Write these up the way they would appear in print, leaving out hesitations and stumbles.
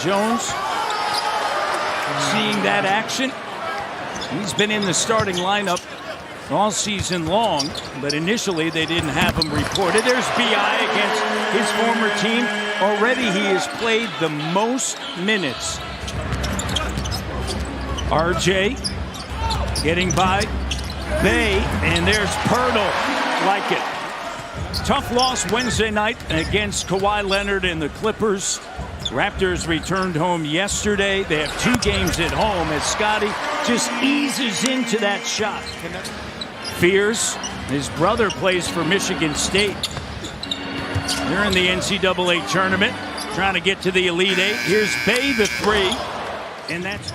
Jones seeing that action. He's been in the starting lineup all season long, but initially they didn't have him reported. There's B.I. against his former team. Already he has played the most minutes. RJ getting by Bay, and there's Pirtle. Like it. Tough loss Wednesday night against Kawhi Leonard and the Clippers. Raptors returned home yesterday. They have 2 games at home as Scotty just eases into that shot. Fears, his brother plays for Michigan State. They're in the NCAA tournament, trying to get to the Elite Eight. Here's Bay, the 3. And that's...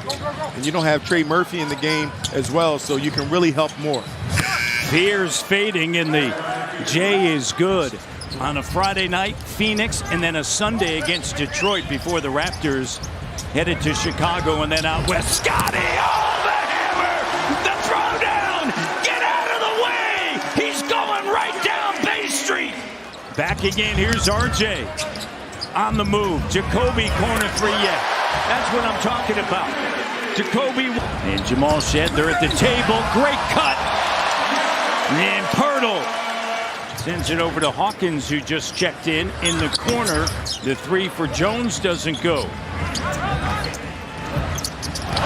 And you don't have Trey Murphy in the game as well, so you can really help more. Fears fading, and the J is good. On a Friday night, Phoenix, and then a Sunday against Detroit before the Raptors headed to Chicago and then out west. Scotty, oh, the hammer! The throwdown! Get out of the way! He's going right down Bay Street! Back again, here's RJ. On the move, Jacoby corner 3 yet. That's what I'm talking about. Jacoby and Jamal Shed, they're at the table. Great cut! And Pirtle sends it over to Hawkins, who just checked in the corner. The 3 for Jones doesn't go.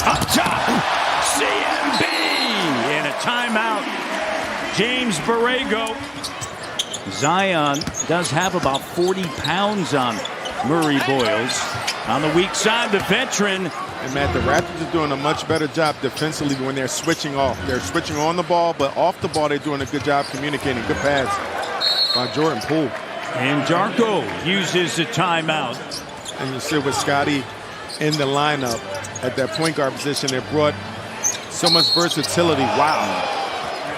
Up top, CMB, and a timeout. James Borrego. Zion does have about 40 pounds on Murray Boyles. On the weak side, the veteran. And Matt, the Raptors are doing a much better job defensively when they're switching off. They're switching on the ball, but off the ball, they're doing a good job communicating. Good pass by Jordan Poole. And Darko uses a timeout. And you see with Scotty in the lineup at that point guard position, they brought so much versatility. Wow.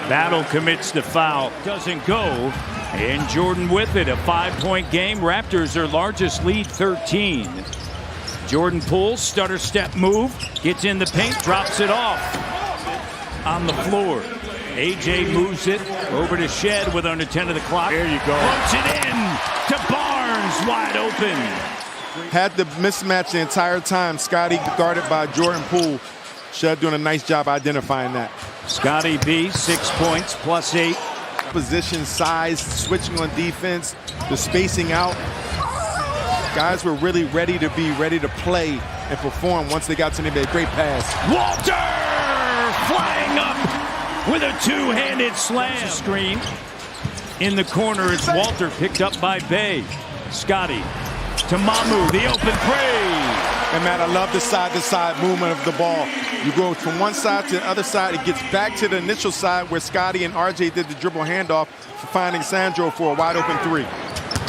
Battle commits the foul. Doesn't go. And Jordan with it. A 5-point game. Raptors their largest lead, 13. Jordan Poole, stutter step move. Gets in the paint, drops it off. On the floor. AJ moves it over to Shed with under 10 of the clock. There you go. Floats it in to Barnes, wide open. Had the mismatch the entire time. Scotty guarded by Jordan Poole. Shed doing a nice job identifying that. Scotty B, 6 points, plus 8. Position, size, switching on defense, the spacing out. Guys were really ready to play and perform once they got to the NBA. Great pass. Walter flying up with a 2-handed slam. Screen in the corner. It's Walter picked up by Bay. Scotty to Mamu, the open three. And Matt, I love the side-to-side movement of the ball. You go from one side to the other side. It gets back to the initial side where Scotty and RJ did the dribble handoff, finding Sandro for a wide-open 3.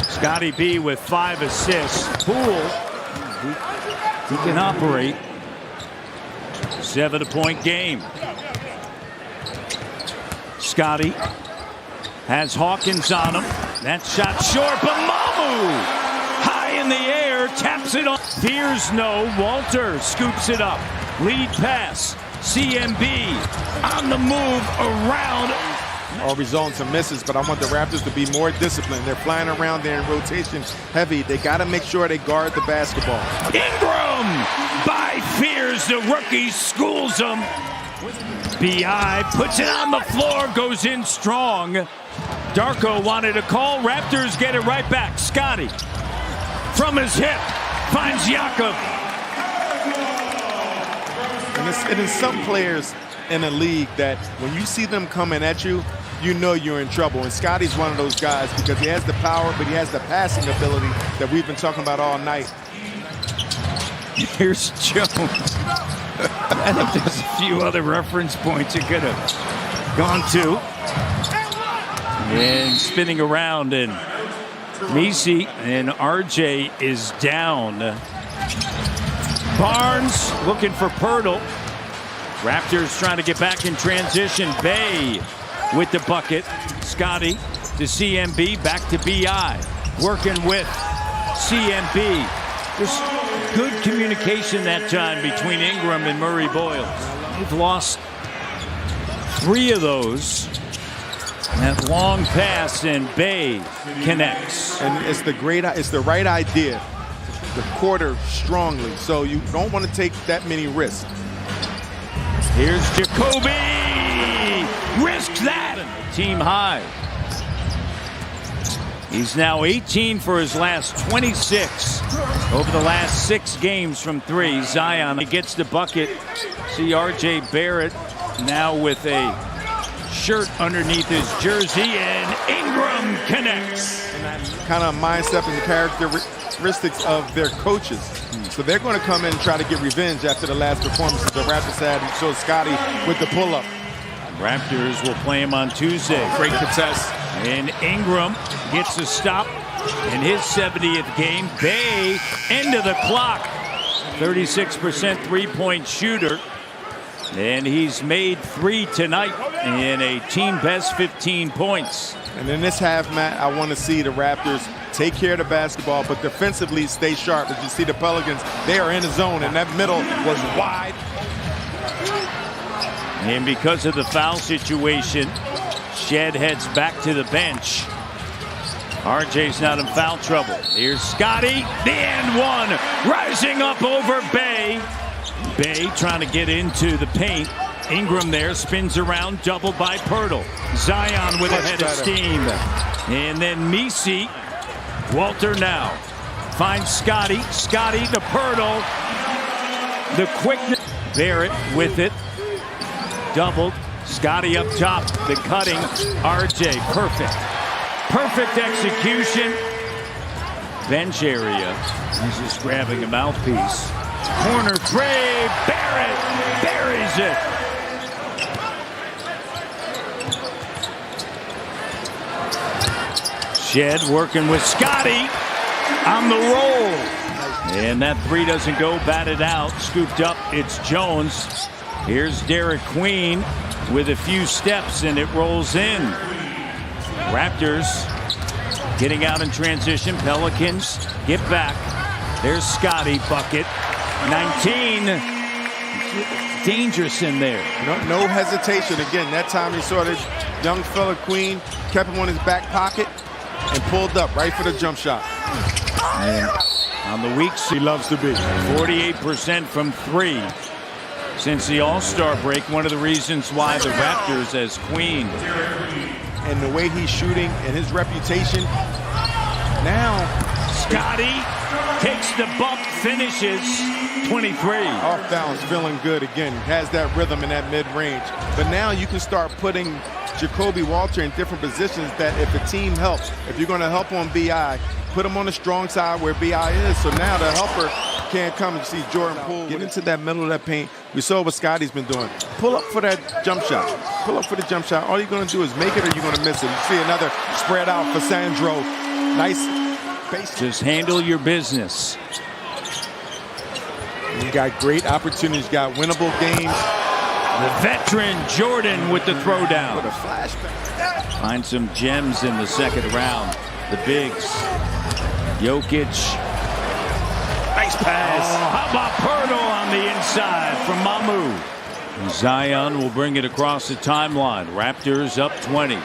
Scotty B with 5 assists. Poole, he can operate. 7-point game. Scotty has Hawkins on him. That shot short, but Mamu high in the air, taps it on. Fears no. Walter scoops it up. Lead pass. CMB on the move around. Are resulting some misses, but I want the Raptors to be more disciplined. They're flying around there in rotation heavy. They got to make sure they guard the basketball. Ingram by Fears. The rookie schools him. B.I. puts it on the floor, goes in strong. Darko wanted a call. Raptors get it right back. Scotty from his hip finds Jakob. And there's some players in the league that when you see them coming at you, you know you're in trouble. And Scotty's one of those guys because he has the power, but he has the passing ability that we've been talking about all night. Here's Jones. I think there's a few other reference points it could have gone to. And spinning around, and Messi and RJ is down. Barnes looking for Pirtle. Raptors trying to get back in transition. Bay with the bucket. Scotty to CMB, back to B.I. Working with CMB. There's good communication that time between Ingram and Murray Boyles. They've lost 3 of those. That long pass, and Bay connects. And it's the right idea the quarter strongly, so you don't want to take that many risks. Here's Jacoby. Risks that. Team high. He's now 18 for his last 26 over the last 6 games from 3. Zion gets the bucket. See RJ Barrett now with a shirt underneath his jersey, and Ingram connects. And that kind of mindset and characteristics of their coaches. So they're going to come in and try to get revenge after the last performances the Raptors had, and show Scotty with the pull-up. Raptors will play him on Tuesday. Great contest. And Ingram gets a stop in his 70th game. Bay, end of the clock. 36% three-point shooter. And he's made 3 tonight in a team best 15 points. And in this half, Matt, I want to see the Raptors take care of the basketball, but defensively stay sharp. As you see the Pelicans, they are in the zone, and that middle was wide. And because of the foul situation, Shed heads back to the bench. RJ's not in foul trouble. Here's Scotty, the and one, rising up over Bay. Bay trying to get into the paint. Ingram there, spins around, doubled by Pirtle. Zion with a head of steam. And then Misi, Walter now finds Scotty. Scotty to Pirtle. The quickness. Barrett with it. Doubled. Scotty up top. The cutting. RJ, perfect. Perfect execution. Bench area. He's just grabbing a mouthpiece. Corner three. Barrett buries it. Shed working with Scotty on the roll. And that 3 doesn't go, batted out. Scooped up, it's Jones. Here's Derek Queen with a few steps, and it rolls in. Raptors getting out in transition. Pelicans get back. There's Scotty, bucket. 19. Dangerous in there. No hesitation. Again, that time you saw this young fella, Queen, kept him on his back pocket and pulled up right for the jump shot. And on the weeks he loves to be. 48% from 3 since the All-Star break. One of the reasons why the Raptors as Queen. And the way he's shooting and his reputation. Now Scotty takes the bump, finishes 23. Off balance, feeling good again. Has that rhythm in that mid-range. But now you can start putting Jacoby Walter in different positions that if the team helps, if you're going to help on BI, put him on the strong side where BI is. So now the helper can't come and see Jordan Poole get into that middle of that paint. We saw what Scotty's been doing. Pull up for that jump shot. Pull up for the jump shot. All you're going to do is make it or you're going to miss it. You see another spread out for Sandro. Nice base. Just handle your business. You got great opportunities. You got winnable games. The veteran Jordan with the throwdown. With a flashback. Find some gems in the second round. The bigs. Jokic. Nice pass. How about Pirtle on the inside from Mamu? Zion will bring it across the timeline. Raptors up 20.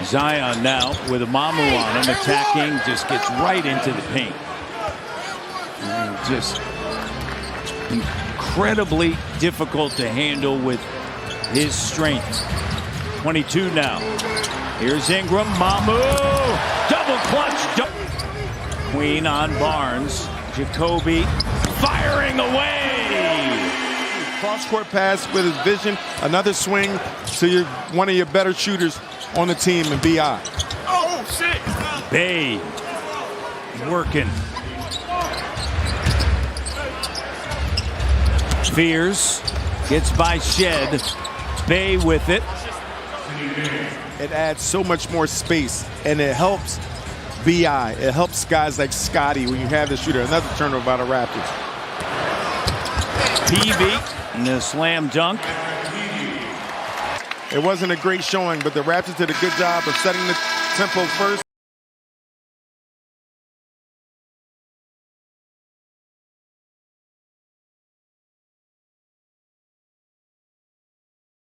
Zion now with a Mamu on him, attacking, just gets right into the paint. And just incredibly difficult to handle with his strength. 22 now. Here's Ingram, Mamu, double clutch. Queen on Barnes. Jacoby firing away. Cross-court pass with his vision. Another swing to one of your better shooters on the team in BI. Oh, shit. Bay working. Fears gets by Shed. Bay with it. It adds so much more space, and it helps BI. It helps guys like Scotty when you have the shooter. Another turnover by the Raptors. PV and the slam dunk. It wasn't a great showing, but the Raptors did a good job of setting the tempo first.